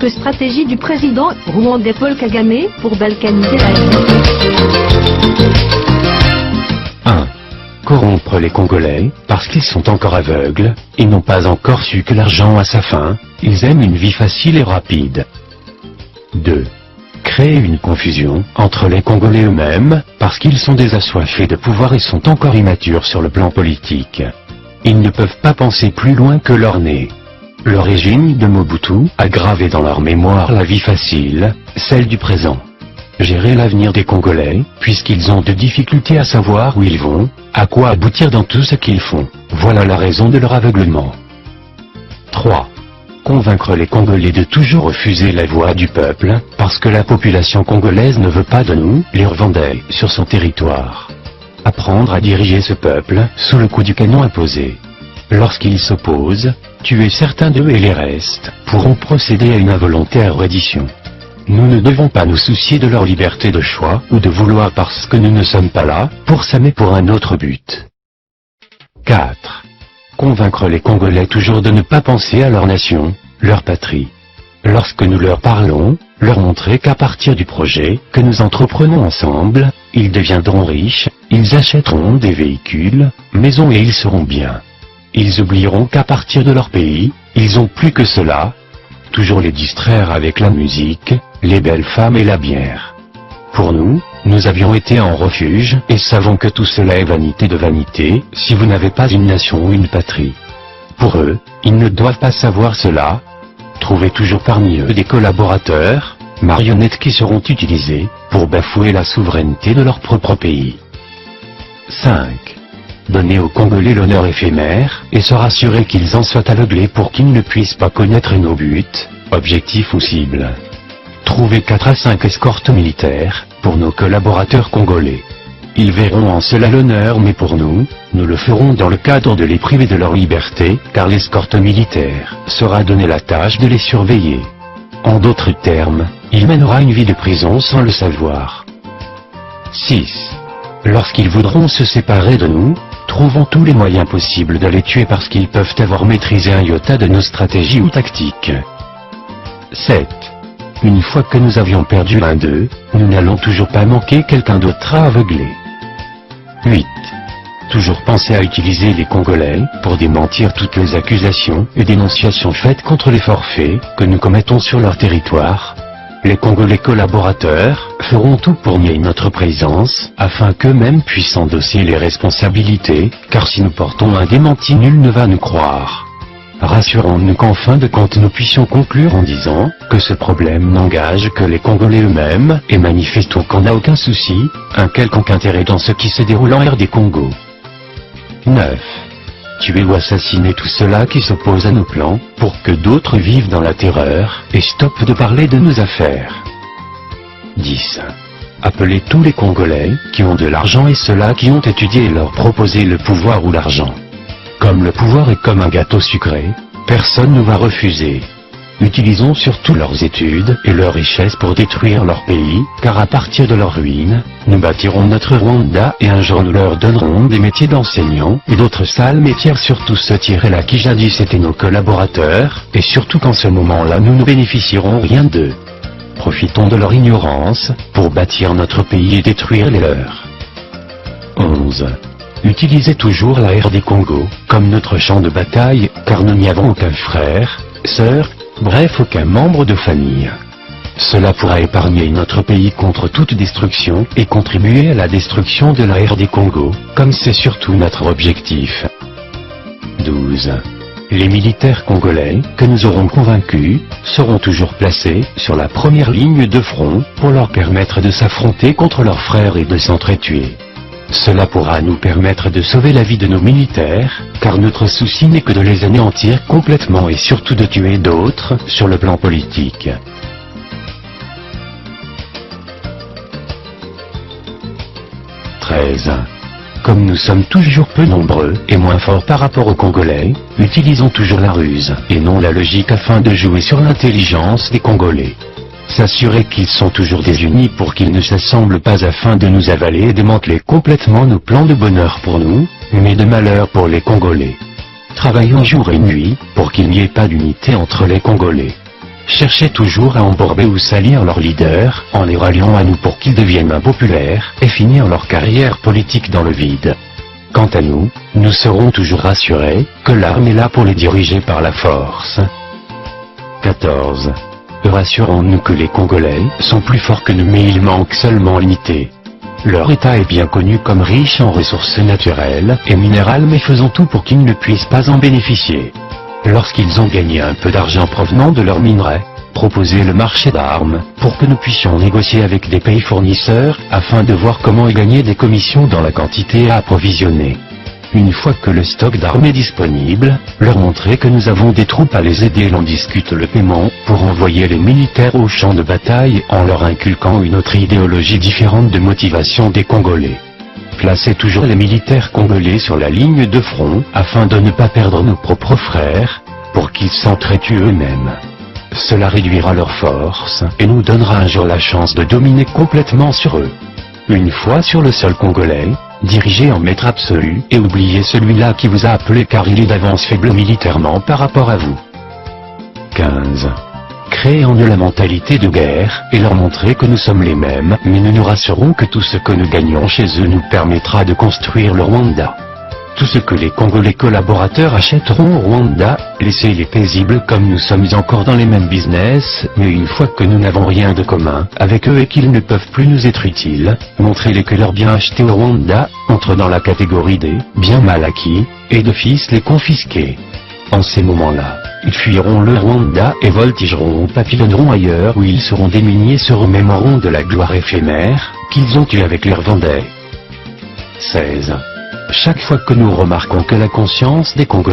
Que stratégie du président rwandais Paul Kagame pour balkaniser la RDC? 1. Corrompre les Congolais, parce qu'ils sont encore aveugles, et n'ont pas encore su que l'argent a sa fin, ils aiment une vie facile et rapide. 2. Créer une confusion entre les Congolais eux-mêmes, parce qu'ils sont des assoiffés de pouvoir et sont encore immatures sur le plan politique. Ils ne peuvent pas penser plus loin que leur nez. Le régime de Mobutu a gravé dans leur mémoire la vie facile, celle du présent. Gérer l'avenir des Congolais, puisqu'ils ont de difficultés à savoir où ils vont, à quoi aboutir dans tout ce qu'ils font. Voilà la raison de leur aveuglement. 3. Convaincre les Congolais de toujours refuser la voix du peuple, parce que la population congolaise ne veut pas de nous, les Rwandais, sur son territoire. Apprendre à diriger ce peuple, sous le coup du canon imposé. Lorsqu'ils s'opposent, tuer certains d'eux et les restes, pourront procéder à une involontaire reddition. Nous ne devons pas nous soucier de leur liberté de choix, ou de vouloir parce que nous ne sommes pas là, pour ça mais pour un autre but. 4. Convaincre les Congolais toujours de ne pas penser à leur nation, leur patrie. Lorsque nous leur parlons, leur montrer qu'à partir du projet que nous entreprenons ensemble, ils deviendront riches, ils achèteront des véhicules, maisons et ils seront bien. Ils oublieront qu'à partir de leur pays, ils ont plus que cela. Toujours les distraire avec la musique, les belles femmes et la bière. Pour nous, nous avions été en refuge et savons que tout cela est vanité de vanité, si vous n'avez pas une nation ou une patrie. Pour eux, ils ne doivent pas savoir cela. Trouvez toujours parmi eux des collaborateurs, marionnettes qui seront utilisées pour bafouer la souveraineté de leur propre pays. 5. Donner aux Congolais l'honneur éphémère et se rassurer qu'ils en soient aveuglés pour qu'ils ne puissent pas connaître nos buts, objectifs ou cibles. Trouver 4 à 5 escortes militaires pour nos collaborateurs congolais. Ils verront en cela l'honneur, mais pour nous, nous le ferons dans le cadre de les priver de leur liberté, car l'escorte militaire sera donné la tâche de les surveiller. En d'autres termes, il mènera une vie de prison sans le savoir. 6. Lorsqu'ils voudront se séparer de nous, trouvons tous les moyens possibles de les tuer parce qu'ils peuvent avoir maîtrisé un iota de nos stratégies ou tactiques. 7. Une fois que nous avions perdu l'un d'eux, nous n'allons toujours pas manquer quelqu'un d'autre à aveugler. 8. Toujours penser à utiliser les Congolais pour démentir toutes les accusations et dénonciations faites contre les forfaits que nous commettons sur leur territoire. Les Congolais collaborateurs feront tout pour nier notre présence, afin qu'eux-mêmes puissent endosser les responsabilités, car si nous portons un démenti, nul ne va nous croire. Rassurons-nous qu'en fin de compte nous puissions conclure en disant que ce problème n'engage que les Congolais eux-mêmes, et manifestons qu'on n'a aucun souci, un quelconque intérêt dans ce qui se déroule en RD Congo. 9. Tuer ou assassiner tout cela qui s'oppose à nos plans, pour que d'autres vivent dans la terreur, et stoppent de parler de nos affaires. 10. Appeler tous les Congolais, qui ont de l'argent et ceux-là qui ont étudié et leur proposer le pouvoir ou l'argent. Comme le pouvoir est comme un gâteau sucré, personne ne va refuser. Utilisons surtout leurs études et leurs richesses pour détruire leur pays, car à partir de leurs ruines, nous bâtirons notre Rwanda et un jour nous leur donnerons des métiers d'enseignants et d'autres sales métiers, surtout ceux-là qui jadis étaient nos collaborateurs, et surtout qu'en ce moment-là nous ne bénéficierons rien d'eux. Profitons de leur ignorance, pour bâtir notre pays et détruire les leurs. 11. Utilisez toujours la RD Congo, comme notre champ de bataille, car nous n'y avons aucun frère, sœur, bref aucun membre de famille. Cela pourra épargner notre pays contre toute destruction et contribuer à la destruction de la RD Congo, comme c'est surtout notre objectif. 12. Les militaires congolais, que nous aurons convaincus, seront toujours placés sur la première ligne de front pour leur permettre de s'affronter contre leurs frères et de s'entretuer. Cela pourra nous permettre de sauver la vie de nos militaires, car notre souci n'est que de les anéantir complètement et surtout de tuer d'autres sur le plan politique. 13. Comme nous sommes toujours peu nombreux et moins forts par rapport aux Congolais, utilisons toujours la ruse et non la logique afin de jouer sur l'intelligence des Congolais. S'assurer qu'ils sont toujours désunis pour qu'ils ne s'assemblent pas afin de nous avaler et démanteler complètement nos plans de bonheur pour nous, mais de malheur pour les Congolais. Travaillons jour et nuit, pour qu'il n'y ait pas d'unité entre les Congolais. cherchaient toujours à embourber ou salir leurs leaders, en les ralliant à nous pour qu'ils deviennent impopulaires, et finir leur carrière politique dans le vide. Quant à nous, nous serons toujours rassurés, que l'arme est là pour les diriger par la force. 14. Rassurons-nous que les Congolais sont plus forts que nous, mais il manque seulement l'unité. Leur État est bien connu comme riche en ressources naturelles et minérales, mais faisons tout pour qu'ils ne puissent pas en bénéficier. Lorsqu'ils ont gagné un peu d'argent provenant de leurs minerais, proposez le marché d'armes, pour que nous puissions négocier avec des pays fournisseurs, afin de voir comment y gagner des commissions dans la quantité à approvisionner. Une fois que le stock d'armes est disponible, leur montrer que nous avons des troupes à les aider et l'on discute le paiement, pour envoyer les militaires au champ de bataille en leur inculquant une autre idéologie différente de motivation des Congolais. Placez toujours les militaires congolais sur la ligne de front, afin de ne pas perdre nos propres frères, pour qu'ils s'entretuent eux-mêmes. Cela réduira leur force, et nous donnera un jour la chance de dominer complètement sur eux. Une fois sur le sol congolais, dirigez en maître absolu, et oubliez celui-là qui vous a appelé car il est d'avance faible militairement par rapport à vous. 15. Créez en eux la mentalité de guerre, et leur montrer que nous sommes les mêmes, mais nous nous rassurons que tout ce que nous gagnons chez eux nous permettra de construire le Rwanda. Tout ce que les Congolais collaborateurs achèteront au Rwanda, laissez-les paisibles comme nous sommes encore dans les mêmes business, mais une fois que nous n'avons rien de commun avec eux et qu'ils ne peuvent plus nous être utiles, montrez-les que leurs biens achetés au Rwanda entrent dans la catégorie des biens mal acquis, et d'office les confisquer. En ces moments-là, ils fuiront le Rwanda et voltigeront ou papillonneront ailleurs où ils seront démunis et se remémoreront de la gloire éphémère qu'ils ont eue avec les Rwandais. 16. Chaque fois que nous remarquons que la conscience des Congolais